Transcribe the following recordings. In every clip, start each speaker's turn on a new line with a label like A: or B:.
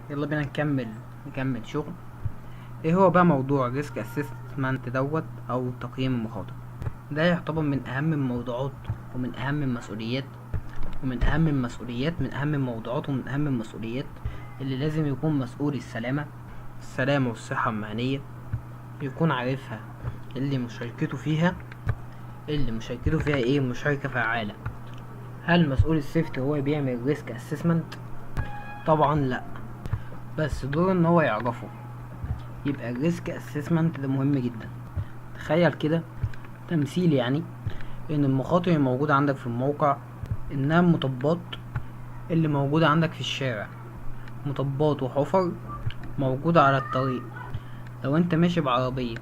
A: يلا بينا نكمل شغل. ايه هو بقى موضوع ريسك اسسمنت دوت او تقييم المخاطر؟ ده يعتبر من اهم الموضوعات ومن اهم المسؤوليات من اهم الموضوعات ومن اهم المسؤوليات اللي لازم يكون مسؤول السلامة والصحة المهنية يكون عارفها. اللي مشاركته فيها ايه؟ مشاركة فعالة. هل مسؤول السيفتي هو بيعمل ريسك اسسمنت؟ طبعا لا، بس دور ان هو يعرفه. يبقى الريسك اسسمنت ده مهم جدا. تخيل كده تمثيل، يعني ان المخاطر الموجودة عندك في الموقع انها مطبات اللي موجودة عندك في الشارع، مطبات وحفر موجودة على الطريق. لو انت ماشي بعربية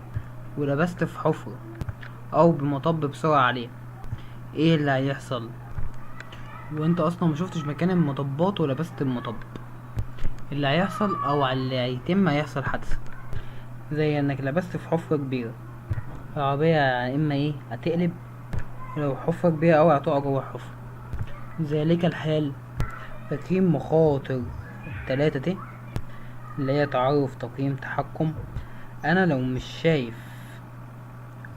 A: ولبست في حفرة او بمطب بسرعة عالية، ايه اللي هيحصل؟ وانت اصلا مشوفتش مكان المطبات ولبست المطب، اللي هيحصل او اللي هيحصل حادثة. زي انك لبست في حفرة كبيرة، العربية يا اما ايه هتقلب، لو حفرة كبيرة اوي هتقع جوه الحفرة. ذلك الحال تقييم مخاطر التلاتة دي، اللي هي تعرف، تقييم، تحكم. انا لو مش شايف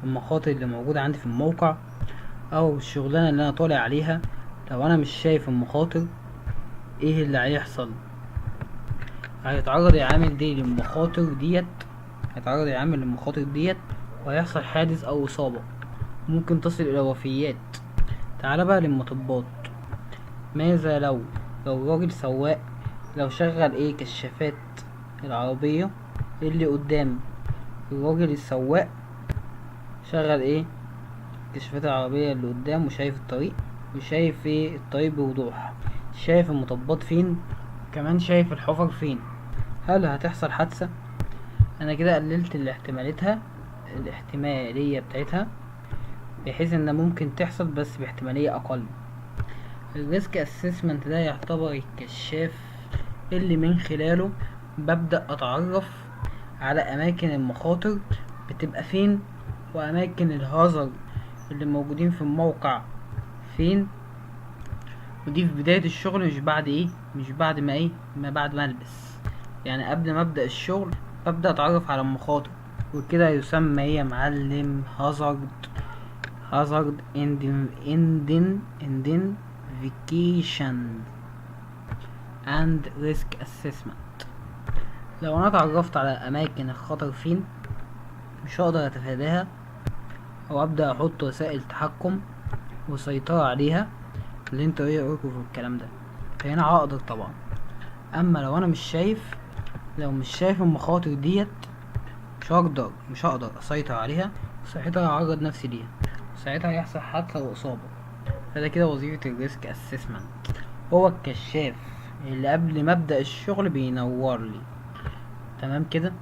A: المخاطر اللي موجودة عندي في الموقع او الشغلانة اللي انا طالع عليها، لو انا مش شايف المخاطر، ايه اللي هيحصل؟ هيتعرض العامل دي للمخاطر ديت هيتعرض العامل للمخاطر ديت وهيحصل حادث او اصابة ممكن تصل الى وفيات. تعال بقى للمطبات. ماذا لو راجل سواق، لو شغل ايه كشافات العربية اللي قدام، الراجل السواق شغل ايه كشافات العربية اللي قدام وشايف الطريق، وشايف ايه الطريق بوضوح، شايف المطبات فين، كمان شايف الحفر فين. هل هتحصل حادثة؟ انا كده قللت الاحتمالية بتاعتها، بحيث ان ممكن تحصل بس باحتمالية اقل. الريسك اسسمنت ده يعتبر الكشاف اللي من خلاله ببدأ اتعرف على اماكن المخاطر بتبقى فين، واماكن الهازارد اللي موجودين في الموقع فين. ودي في بداية الشغل، مش بعد ما بعد ما البس، يعني قبل ما ابدأ الشغل ببدأ اتعرف على المخاطر. وكده يسمى ايه يا معلم؟ هازارد identification and risk assessment. لو انا اتعرفت على اماكن الخطر فين، مش هقدر اتفاداها او ابدا احط وسائل تحكم وسيطرة عليها. اللي انت ايه رايكم في الكلام ده؟ فهنا هقدر طبعا. اما لو انا مش شايف المخاطر ديت، مش هقدر اسيطر عليها، ساعتها هعرض نفسي ليها، ساعتها هيحصل حادثة واصابة. فده كده وظيفة الريسك اسسمنت. هو الكشاف اللي قبل ما ابدا الشغل بينور لي. تمام كده.